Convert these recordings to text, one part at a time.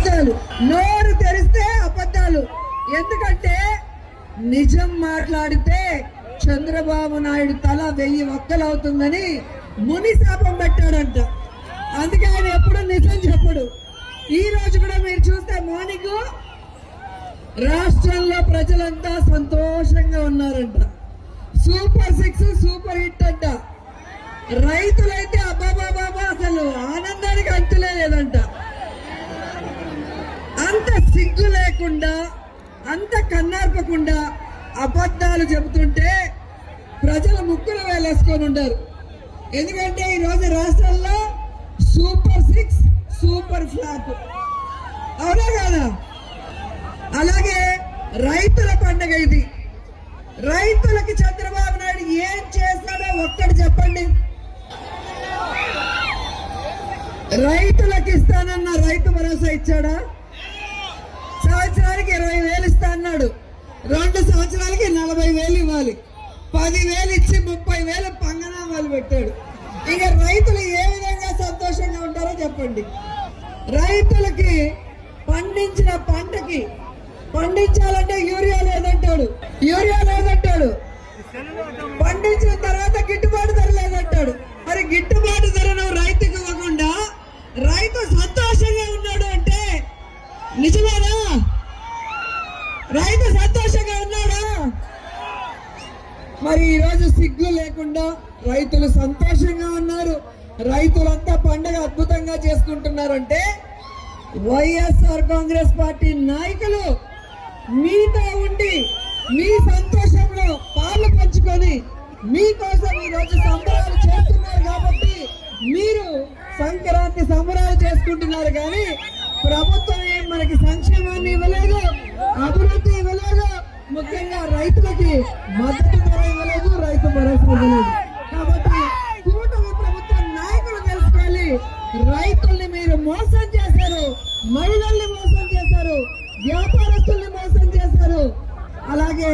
అబద్ధాలు, నోరు తెరిస్తే అబద్ధాలు. ఎందుకంటే నిజం మాట్లాడితే చంద్రబాబు నాయుడు తల 1000 ఒక్కలవుతుందని ముని శాపం పెట్టాడంట. అందుకే ఆయన ఎప్పుడు నిజం చెప్పడు. ఈ రోజు కూడా మీరు చూస్తే మార్నింగ్ రాష్ట్రంలో ప్రజలంతా సంతోషంగా ఉన్నారంట. సూపర్ 6 సూపర్ హిట్ అంట. రైతులైతే అబ్బాబాబా అసలు ఆనందానికి అంతులే లేదంట. అంత సిగ్గు లేకుండా, అంత కన్నార్పకుండా అబద్ధాలు చెబుతుంటే ప్రజలు ముక్కులు వేలేసుకొని ఉంటారు. ఎందుకంటే ఈరోజు రాష్ట్రంలో సూపర్ 6 సూపర్ ఫ్లాప్, అవునా కాదా? అలాగే రైతుల పండుగ ఇది. రైతులకి చంద్రబాబు నాయుడు ఏం చేస్తాడో ఒక్కటి చెప్పండి. రైతులకు ఇస్తానన్న రైతు భరోసా ఇచ్చాడా? సంవత్సరానికి 20,000 ఇస్తా అన్నాడు. 2 సంవత్సరాలకి 40,000 ఇవ్వాలి. 10,000 ఇచ్చి 30,000 పంగనామాలు పెట్టాడు. ఇక రైతులు ఏ విధంగా సంతోషంగా ఉంటారో చెప్పండి. రైతులకి పండించిన పంటకి పండించాలంటే యూరియా లేదంటాడు. పండించిన తర్వాత గిట్టుబాటు ధర లేదంటాడు. మరి గిట్టుబాటు ధరను రైతుకు ఇవ్వకుండా రైతు సంతోషంగా ఉన్నాడు అంటే నిజమేనా? రైతు సంతోషంగా ఉన్నాడా? మరి ఈరోజు సిగ్గు లేకుండా రైతులు సంతోషంగా ఉన్నారు. రైతులంతా పండుగ అద్భుతంగా చేసుకుంటున్నారంటే వైఎస్ఆర్ కాంగ్రెస్ పార్టీ నాయకులు మీతో ఉండి మీ సంతోషంలో పాలు పంచుకొని మీకోసం ఈరోజు సంబరాలు చేస్తున్నారు. కాబట్టి మీరు సంక్రాంతి సంబరాలు చేసుకుంటున్నారు. కానీ ప్రభుత్వం ఏం మనకి సంక్షేమాన్ని ఇవ్వలేదు, అభివృద్ధి ఇవ్వలేదు, ముఖ్యంగా రైతులకి మద్దతు ధర ఇవ్వలేదు, రైతు భరోసా ఇవ్వలేదు. కాబట్టి కూటమి ప్రభుత్వం నాయకులు తెలుసుకోవాలి, రైతుల్ని మీరు మోసం చేశారు, మహిళల్ని మోసం చేశారు, వ్యాపారస్తుల్ని మోసం చేశారు, అలాగే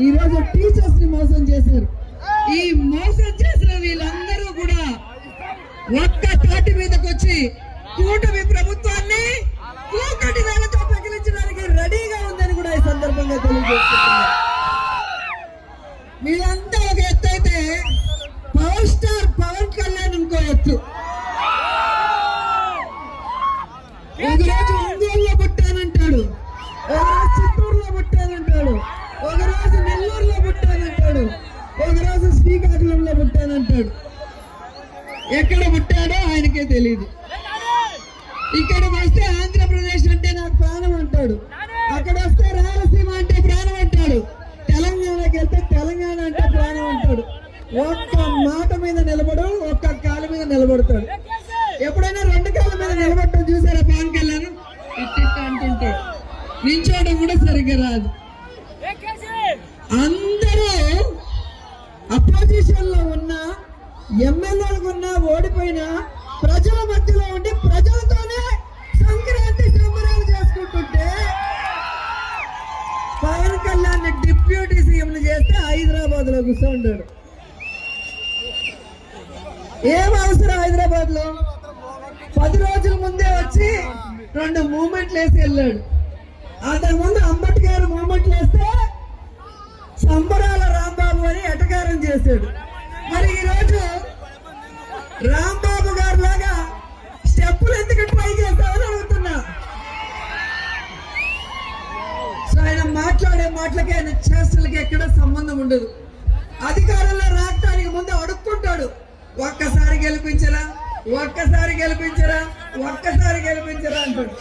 ఈరోజు టీచర్స్ ని మోసం చేశారు. ఈ మోసం చేసిన వీళ్ళందరూ కూడా ఒక్క తాటి మీదకి వచ్చి కూటమి ప్రభుత్వాన్ని కూకటి వేలతో పగిలించడానికి రెడీగా ఉందని కూడా ఈ సందర్భంగా తెలియజేస్తున్నారు. వీళ్ళంతా ఒక ఎత్తు అయితే పవర్ స్టార్ పవన్ కళ్యాణ్ ఇంకో ఎత్తు. ఒకరోజు ఒంగోలులో పుట్టానంటాడు, ఒకరోజు చిత్తూరులో పుట్టానంటాడు, ఒకరోజు నెల్లూరులో పుట్టానంటాడు, ఒకరోజు శ్రీకాకుళంలో పుట్టానంటాడు. ఎక్కడ పుట్టాడో ఆయనకే తెలియదు. ఇక్కడ వస్తే ఆంధ్రప్రదేశ్ అంటే నాకు ప్రాణం అంటాడు, అక్కడ వస్తే రాయలసీమ అంటే ప్రాణం అంటాడు, తెలంగాణకి వెళ్తే తెలంగాణ అంటే ప్రాణం అంటాడు. ఒక్క మాట మీద నిలబడు, ఒక్క కాలు మీద నిలబడతాడు. ఎప్పుడైనా 2 కాళ్ళ మీద నిలబడటం చూసారా? పవన్ కళ్యాణ్ ఇట్టిట్ట అంటుంటాడు, నించోవడం కూడా సరిగ్గా రాదు. అందరూ అపోజిషన్ లో ఉన్న ఎమ్మెల్యేలకు ఉన్న ఓడిపోయినా ప్రజల మధ్యలో ఉండి ప్రజలతోనే సంక్రాంతి సంబరాలు చేసుకుంటుంటే పవన్ కళ్యాణ్ డిప్యూటీ సీఎం చేస్తే హైదరాబాద్ లో కూర్చోంటాడు. ఏం అవసరం హైదరాబాద్ లో? 10 రోజుల ముందే వచ్చి 2 మూమెంట్లు వేసి వెళ్ళాడు. అంతకుముందు అంబేద్కర్ మూమెంట్లు వేస్తే సంబరాల రాంబాబు అని ఎటకారం చేశాడు. మరి ఈరోజు రాంబాబు గారు లాగా స్టెప్పులు ఎందుకు ట్రై చేస్తామని అడుగుతున్నా. సో ఆయన మాట్లాడే మాటలకి, ఆయన చేష్టలకి ఎక్కడ సంబంధం ఉండదు. అధికారంలో రావడానికి ముందు అడుక్కుంటాడు, ఒక్కసారి గెలిపించరా, ఒక్కసారి గెలిపించరా, ఒక్కసారి గెలిపించరా అంటాడు.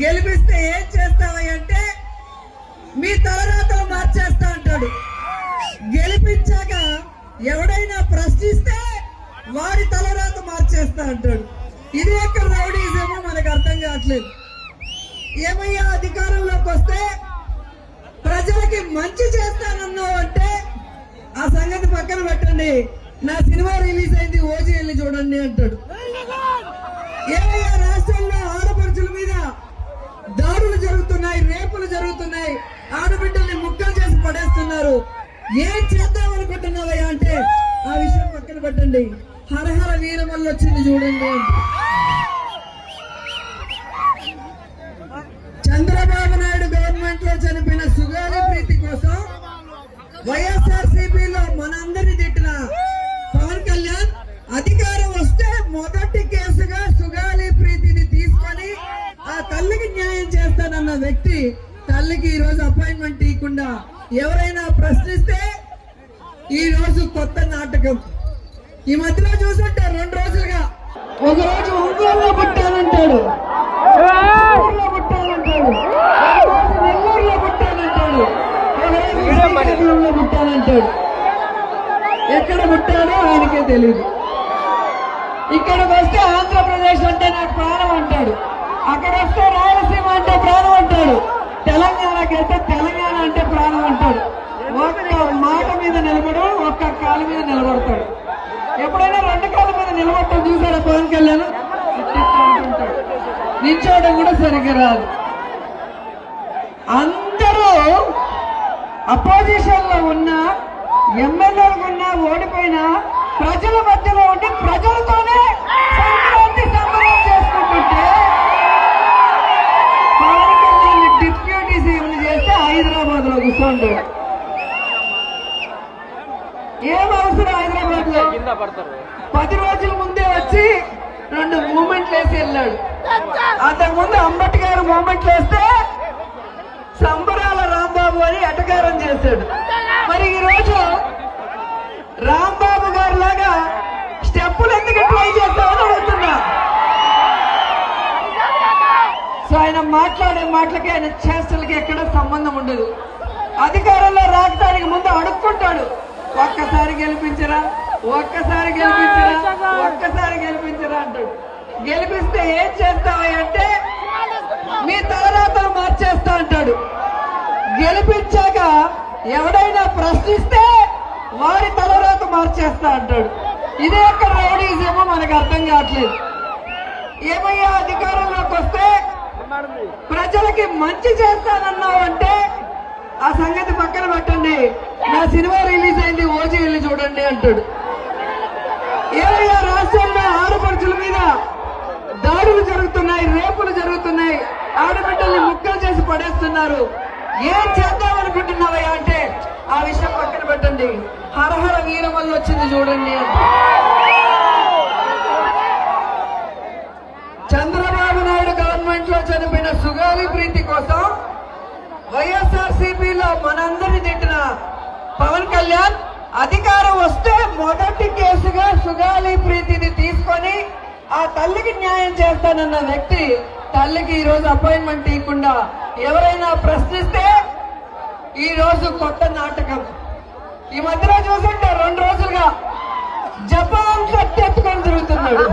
గెలిపిస్తే ఏం చేస్తావా అంటే మీ తలరాతలు మార్చేస్తా అంటాడు. గెలిపించాక ఎవడైనా ప్రశ్నిస్తే వారి తలరాత మార్చేస్తా అంటాడు. ఇది ఎక్కడ రౌడీజమో మనకు అర్థం కావట్లేదు. ఏమయ్యా అధికారంలోకి వస్తే ప్రజలకి మంచి చేస్తానన్నావు అంటే ఆ సంగతి పక్కన పెట్టండి, నా సినిమా రిలీజ్ అయింది ఓజీ వెళ్ళి చూడండి అంటాడు. ఏమయ్యా రాష్ట్రంలో ఆడపడుచుల మీద దాడులు జరుగుతున్నాయి, రేపులు జరుగుతున్నాయి, ఆడబిడ్డల్ని ముక్కలు చేసి పడేస్తున్నారు, ఏం చేద్దాం అనుకుంటున్నావయ్యా అంటే ఆ విషయం పక్కన పెట్టండి, హరహర వీరమల్లి వచ్చింది చూడండి. వైఎస్ఆర్సీపీలో మనందరినీ తిట్టిన పవన్ కళ్యాణ్ అధికారం వస్తే మొదటి కేసుగా సుగాలి ప్రీతిని తీసుకొని ఆ తల్లికి న్యాయం చేస్తానన్న వ్యక్తి తల్లికి ఈ రోజు అపాయింట్మెంట్ ఇవ్వకుండా ఎవరైనా ప్రశ్నిస్తే ఈ రోజు కొత్త నాటకం. ఈ మధ్యలో చూసుంటే 2 రోజులుగా ఒక రోజు ఒంగోలులో పుట్టానంటాడు, పుట్టానంటాడు, నెల్లూరులో పుట్టానంటాడు, శ్రీకాకుళంలో పుట్టానంటాడు. ఎక్కడ పుట్టాడో ఆయనకే తెలియదు. ఇక్కడికి వస్తే ఆంధ్రప్రదేశ్ అంటే నాకు ప్రాణం అంటాడు, అక్కడ వస్తే రాయలసీమ అంటే ప్రాణం అంటాడు, తెలంగాణకి వెళ్తే తెలంగాణ అంటే ప్రాణం అంటాడు. ఒక్క మాట మీద నిలబడు, ఒక్క కాలు మీద నిలబడతాడు. ఎప్పుడైనా 2 కాళ్ళ మీద నిలబడటం చూసారా పవన్ కళ్యాణ్? నిల్చోవడం కూడా సరిగ్గా రాదు. అందరూ అపోజిషన్ లో ఉన్న ఎమ్మెల్యేలు ఉన్నా ఓడిపోయినా ప్రజల మధ్యలో ఉండి ప్రజలతోనే సంక్రాంతి సంబరం చేసుకుంటుంటే పవన్ కళ్యాణ్ డిప్యూటీ సీఎం చేస్తే హైదరాబాద్ లో కూర్చోండు. ఏం అవసరం హైదరాబాద్ లో? 10 రోజుల ముందే వచ్చి 2 మూమెంట్లు వేసి వెళ్ళాడు. అంతకుముందు అంబేద్కర్ మూమెంట్లు వేస్తే సంబరాల రాంబాబు అని ఎటకారం చేశాడు. మరి ఈ రోజు రాంబాబు గారి లాగా స్టెప్పులు ఎందుకు ట్రై చేస్తామని అడుగుతున్నా. సో ఆయన మాట్లాడే మాటలకి ఆయన చేష్టలకి ఎక్కడ సంబంధం ఉండదు. అధికారంలో రాకడానికి ముందు అడుక్కుంటాడు, ఒక్కసారి గెలిపించరా, ఒక్కసారి గెలిపించరా, ఒక్కసారి గెలిపించరా అంటాడు. గెలిపిస్తే ఏం చేస్తావా అంటే మీ తలరాతలు మార్చేస్తా అంటాడు. గెలిపించాక ఎవడైనా ప్రశ్నిస్తే వారి తలరాత మార్చేస్తా అంటాడు. ఇదే ఎక్కడ రౌడీజమో మనకు అర్థం కావట్లేదు. ఏమయ్యా అధికారంలోకి వస్తే ప్రజలకి మంచి చేస్తానన్నావు అంటే ఆ సంగతి పక్కన పెట్టండి, నా సినిమా రిలీజ్ అయింది ఓజీ వెళ్ళి చూడండి అంటాడు. ఏమయ్యా రాష్ట్రంలో ఆడపడుచుల మీద దాడులు జరుగుతున్నాయి, రేపులు జరుగుతున్నాయి, ఆడబిడ్డల్ని ముక్కలు చేసి పడేస్తున్నారు, ఏం చేద్దామనుకుంటున్నావయ్యా అంటే ఆ విషయం పక్కన పెట్టండి, హరహర వీరమల్లి వచ్చింది చూడండి అంటే. చంద్రబాబు నాయుడు గవర్నమెంట్ లో చనిపోయిన సుగాలి ప్రీతి కోసం వైఎస్ఆర్సీపీలో మనందరినీ తిట్టిన పవన్ కళ్యాణ్ అధికారం వస్తే మొదటి కేసుగా సుగాలి ప్రీతిని తీసుకొని ఆ తల్లికి న్యాయం చేస్తానన్న వ్యక్తి తల్లికి ఈ రోజు అపాయింట్మెంట్ ఇవ్వకుండా ఎవరైనా ప్రశ్నిస్తే ఈ రోజు కొత్త నాటకం. ఈ మధ్యలో చూసుంటే 2 రోజులుగా జపాన్ కట్టెత్తుకొని తిరుగుతున్నాడు.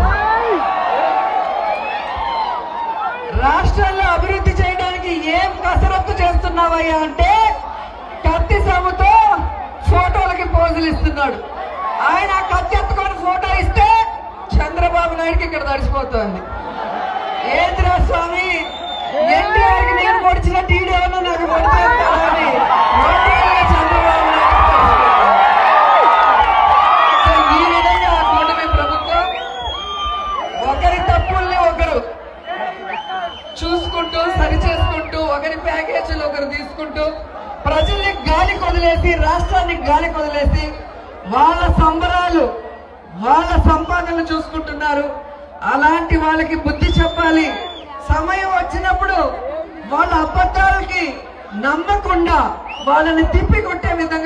రాష్ట్రంలో అభివృద్ధి చేయడానికి ఏం కసరత్తు చేస్తున్నావయ్యా అంటే కత్తి సాముతో ఫోటోలకి పోజులు ఇస్తున్నాడు. ఆయన కత్తి ఎత్తుకొని ఫోటో ఇస్తే చంద్రబాబు నాయుడుకి ఇక్కడ తడిసిపోతుంది. ఏంద్రా స్వామి, ఎన్టీఆర్కి నేను పొడిచిన టీడీఏమన్నా నాకు పొడిచేస్తానని చంద్రబాబు నాయుడు. ఈ విధంగా ఆ కూటమి ప్రభుత్వం ఒకరి తప్పుల్ని ఒకరు చూసుకుంటూ సరి చేసుకుంటూ ఒకరి ప్యాకేజీలు ఒకరు తీసుకుంటూ ప్రజల్ని గాలి కొదిలేసి రాష్ట్రాన్ని గాలి కొదిలేసి వాళ్ళ సంబరాలు వాళ్ళ సంపాదనలు చూసుకుంటున్నారు. అలాంటి వాళ్ళకి బుద్ధి చెప్పాలి. సమయం వచ్చినప్పుడు వాళ్ళ అబద్ధాలకి నమ్మకుండా వాళ్ళని తిప్పి కొట్టే విధంగా